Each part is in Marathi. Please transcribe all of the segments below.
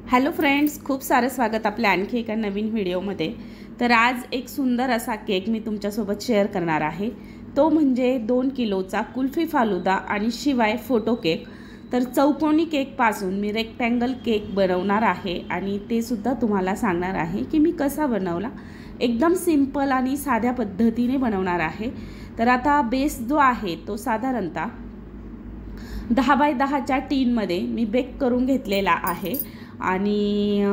हॅलो फ्रेंड्स, खूप सारं स्वागत आपल्या आणखी एका नवीन व्हिडिओमध्ये। तर आज एक सुंदर असा केक मी तुमच्यासोबत शेअर करणार आहे। तो म्हणजे 2 किलोचा कुल्फी फालुदा आणि शिवाय फोटो केक। तर चौकोनी केकपासून मी रेक्टँगल केक बनवणार आहे आणि ते सुद्धा तुम्हाला सांगणार आहे की मी कसा बनवला। एकदम सिंपल आणि साध्या पद्धतीने बनवणार आहे। तर आता बेस जो आहे तो साधारणतः 10 बाय 10च्या टीनमध्ये मी बेक करून घेतलेला आहे आणि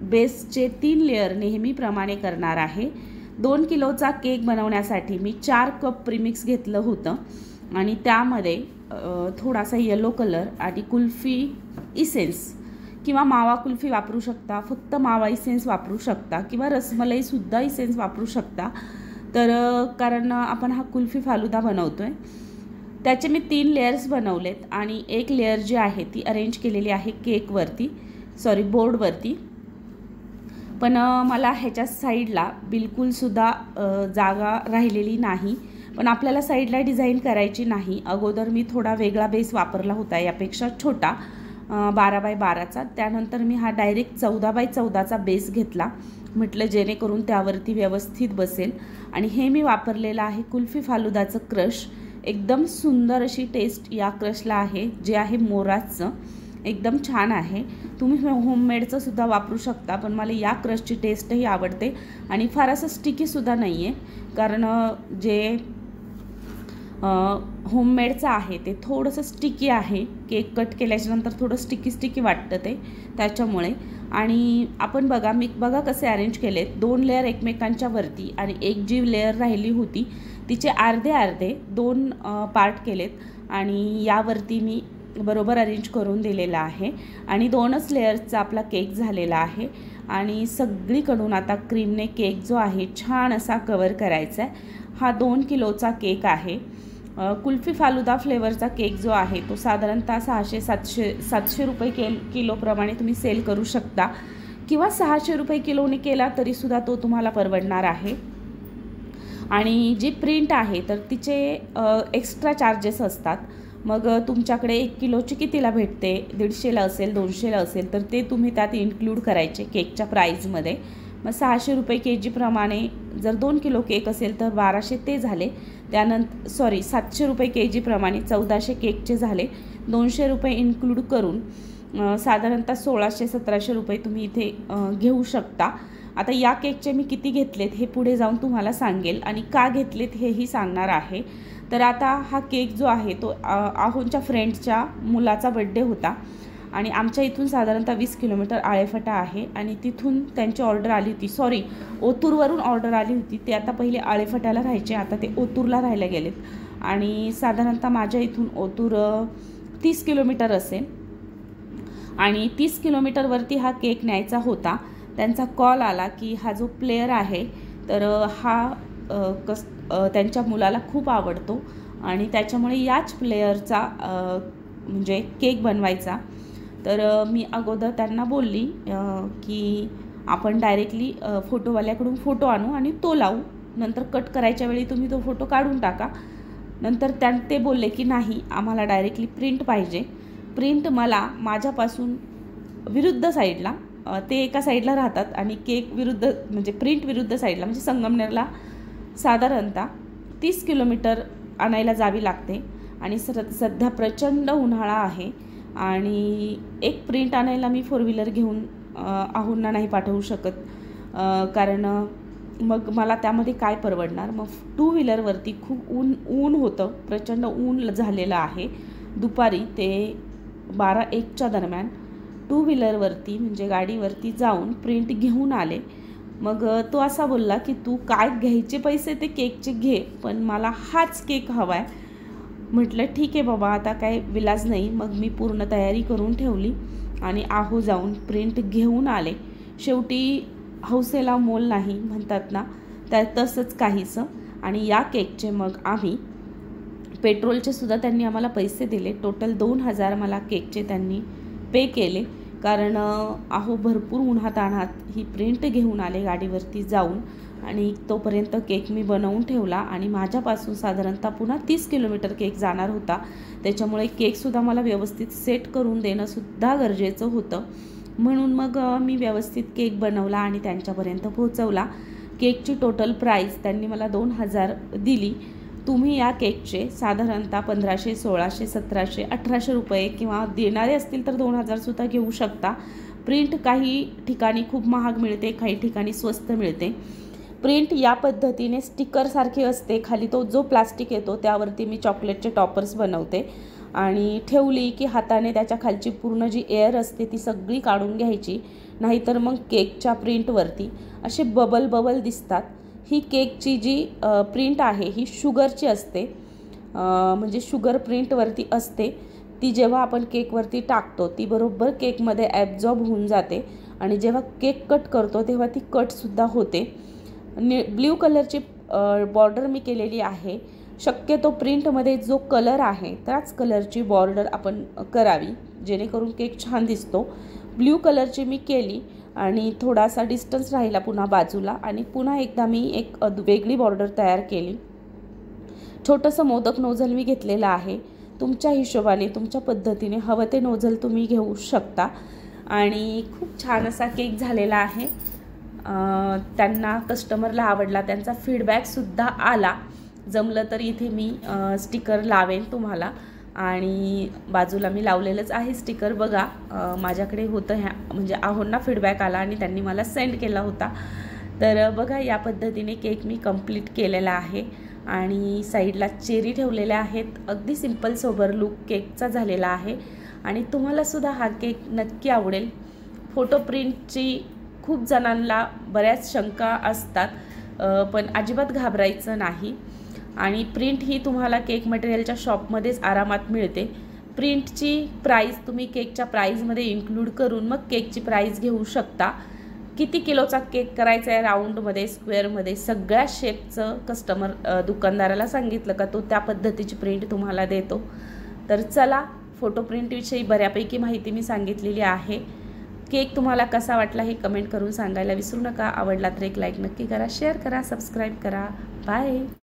बेसचे 3 लेयर नेहमीप्रमाणे करणार आहे। 2 किलोचा केक बनवण्यासाठी मी 4 कप प्रीमिक्स घेतलं होतं आणि त्यामध्ये थोडासा येलो कलर आणि कुल्फी इसेन्स किंवा मावा कुल्फी वापरू शकता, फक्त मावा इसेन्स वापरू शकता किंवा रसमलाई सुद्धा इसेन्स वापरू शकता। तर कारण आपण हा कुल्फी फालुदा बनवतोय त्याचे मी 3 लेयर्स बनवलेत आणि एक लेयर जी आहे ती अरेंज केलेली आहे केकवरती, बोर्डवरती। पण मला ह्याच्या साईडला बिलकुलसुद्धा जागा राहिलेली नाही, पण आपल्याला साईडला डिझाईन करायची नाही। अगोदर मी थोडा वेगळा बेस वापरला होता, यापेक्षा छोटा 12 बाय 12चा। त्यानंतर मी हा डायरेक्ट 14 बाय 14चा बेस घेतला, म्हटलं जेणेकरून त्यावरती व्यवस्थित बसेल। आणि हे मी वापरलेलं आहे कुल्फी फालुदाचं क्रश। एकदम सुंदर अशी टेस्ट या क्रशला आहे, जे आहे मोराजचं, एकदम छान आहे। तुम्ही होममेडचं सुद्धा वापरू शकता, पण मला या क्रशची टेस्टही आवडते आणि फार असं स्टिकीसुद्धा नाही आहे, कारण जे होममेडचं आहे ते थोडंसं स्टिकी आहे। केक कट केल्याच्यानंतर थोडं स्टिकी वाटतं ते, त्याच्यामुळे। आणि आपण बघा कसे अरेंज केलेत, 2 लेयर एकमेकांच्या वरती आणि एक जी लेयर राहिली होती तिचे अर्धे 2 पार्ट केलेत आणि यावरती मी बरोबर अरेंज करून दिलेला आहे आणि 2च लेयर्सचा आपला केक झालेला आहे। आणि सगळीकडून आता क्रीमने केक जो आहे छान असा कवर करायचा आहे। हा 2 किलोचा केक आहे। कुल्फी फालुदा फ्लेवरचा केक जो आहे तो साधारणतः 600-700 रुपये किलोप्रमाणे तुम्ही सेल करू शकता किंवा 600 रुपये किलोने केला तरीसुद्धा तो तुम्हाला परवडणार आहे। आणि जी प्रिंट आहे तर तिचे एक्स्ट्रा चार्जेस असतात। मग तुमच्याकडे 1 किलोची कितीला भेटते, 150ला असेल, 200ला असेल, तर ते तुम्ही त्यात इन्क्लूड करायचे केकच्या प्राईजमध्ये। मग 600 रुपये केजी प्रमाणे जर 2 किलो केक असेल तर 1200 ते झाले। त्यानंतर 700 रुपये केजी प्रमाणे 1400 केकचे झाले। 200 रुपये इन्क्लूड करून साधारणतः 1600-1700 रुपये तुम्ही इथे घेऊ शकता। आता या केकचे मी किती घेतलेत हे पुढे जाऊन तुम्हाला सांगेल आणि का घेतलेत हेही सांगणार आहे। तर आता हा केक जो आहे तो आहोंच्या फ्रेंडच्या मुलाचा बड्डे होता आणि आमच्या इथून साधारणतः 20 किलोमीटर आळेफाटा आहे आणि तिथून त्यांची ऑर्डर आली होती, ओतूरवरून ऑर्डर आली होती। ते आता पहिले आळेफाट्याला राहायचे, आता ते ओतूरला राहायला गेलेत आणि साधारणतः माझ्या इथून ओतूर 30 किलोमीटर असेल आणि 30 किलोमीटरवरती हा केक न्यायचा होता। त्यांचा कॉल आला की हा जो प्लेयर आहे तर हा त्यांच्या मुलाला खूप आवडतो आणि त्याच्यामुळे याच प्लेयरचा म्हणजे केक बनवायचा। तर मी अगोदर त्यांना बोलली की आपण डायरेक्टली फोटोवाल्याकडून फोटो आणू आणि तो लावू, नंतर कट करायच्या वेळी तुम्ही तो फोटो काढून टाका। नंतर ते बोलले की नाही, आम्हाला डायरेक्टली प्रिंट पाहिजे। प्रिंट मला माझ्यापासून विरुद्ध साईडला, ते एका साईडला राहतात आणि केक विरुद्ध म्हणजे प्रिंट विरुद्ध साईडला, म्हणजे संगमनेरला साधारणतः 30 किलोमीटर आणायला जावी लागते आणि सध्या प्रचंड उन्हाळा आहे आणि एक प्रिंट आणायला मी 4 व्हीलर घेऊन आहोंना नाही पाठवू शकत, कारण मग मला त्यामध्ये काय परवडणार। मग 2 व्हीलरवरती खूप ऊन होतं, प्रचंड ऊन झालेलं आहे। दुपारी ते 12-1च्या दरम्यान 2 व्हीलरवरती म्हणजे गाडीवरती जाऊन प्रिंट घेऊन आले। मग तो असा बोलला की तू काय घ्यायचे पैसे ते केकचे घे, पण मला हाच केक हवा आहे। म्हटलं ठीक आहे बाबा, आता काय विलाज नाही। मग मी पूर्ण तयारी करून ठेवली आणि आहो जाऊन प्रिंट घेऊन आले। शेवटी हौसेला मोल नाही म्हणतात ना, त्या तसंच काहीसं। आणि या केकचे मग आम्ही पेट्रोलचे सुद्धा त्यांनी आम्हाला पैसे दिले। टोटल 2000 मला केकचे त्यांनी पे केले, कारण आहो भरपूर उन्हातान्हात ही प्रिंट घेऊन आले गाडीवरती जाऊन आणि तोपर्यंत केक मी बनवून ठेवला आणि माझ्यापासून साधारणतः पुन्हा 30 किलोमीटर केक जाणार होता। त्याच्यामुळे केकसुद्धा मला व्यवस्थित सेट करून देणंसुद्धा गरजेचं होतं म्हणून मग मी व्यवस्थित केक बनवला आणि त्यांच्यापर्यंत पोहोचवला। केकची टोटल प्राईस त्यांनी मला 2000 दिली। तुम्ही या केकचे साधारणतः 1500, 1600, 1700, 1800 रुपये किंवा देणारे असतील तर 2000 सुद्धा घेऊ शकता। प्रिंट काही ठिकाणी खूप महाग मिळते, काही ठिकाणी स्वस्त मिळते। प्रिंट या पद्धतीने स्टिकरसारखी असते। खाली तो जो प्लास्टिक येतो त्यावरती मी चॉकलेटचे टॉपर्स बनवते आणि ठेवली की हाताने त्याच्या खालची पूर्ण जी एअर असते ती सगळी काढून घ्यायची, नाहीतर मग केकच्या प्रिंटवरती असे बबल बबल दिसतात। ही केकची जी प्रिंट आहे ही शुगरची असते, म्हणजे शुगर प्रिंटवरती असते। ती जेव्हा आपण केकवरती टाकतो ती बरोबर केकमध्ये ॲब्झॉर्ब होऊन जाते आणि जेव्हा केक कट करतो तेव्हा ती कटसुद्धा होते। ब्ल्यू कलरची बॉर्डर मी केलेली आहे। शक्यतो प्रिंटमध्ये जो कलर आहे त्याच कलरची बॉर्डर आपण करावी, जेणेकरून केक छान दिसतो। ब्ल्यू कलरची मी केली आणि थोडासा डिस्टन्स राहिला पुन्हा बाजूला आणि पुन्हा एकदा मी एक वेगळी बॉर्डर तयार केली। छोटंसं मोदक नोझल मी घेतलेलं आहे। तुमच्या हिशोबाने तुमच्या पद्धतीने हवं ते नोझल तुम्ही घेऊ शकता आणि खूप छान असा केक झालेला आहे। त्यांना कस्टमरला आवडला, त्यांचा फीडबॅकसुद्धा आला। जमलं तर इथे मी स्टिकर लावेन तुम्हाला आणि बाजूला मी लावलेलंच आहे स्टिकर बघा। माझ्याकडे होतं ह्या म्हणजे आहोंना फीडबॅक आला आणि त्यांनी मला सेंड केला होता। तर बघा या पद्धतीने केक मी कंप्लीट केलेला आहे आणि साईडला चेरी ठेवलेल्या आहेत। अगदी सिंपल सोबर लुक केकचा झालेला आहे आणि तुम्हालासुद्धा हा केक नक्की आवडेल। फोटो प्रिंटची खूप जणांना बऱ्याच शंका असतात, पण अजिबात घाबरायचं नाही आणि प्रिंट ही तुम्हाला केक मटेरियलच्या शॉपमध्येच आरामात मिळते। प्रिंटची प्राईस तुम्ही केकच्या प्राईजमध्ये इन्क्लूड करून मग केकची प्राईस घेऊ शकता। किती किलोचा केक करायचा आहे, राऊंडमध्ये, स्क्वेअरमध्ये, सगळ्या शेपचं दुकानदाराला सांगितलं का तो त्या पद्धतीची प्रिंट तुम्हाला देतो। तर चला, फोटो प्रिंटविषयी बऱ्यापैकी माहिती मी सांगितलेली आहे। केक तुम्हाला कसा वाटला हे कमेंट करून सांगायला विसरू नका। आवडला तर एक लाईक नक्की करा, शेअर करा, सबस्क्राईब करा। बाय।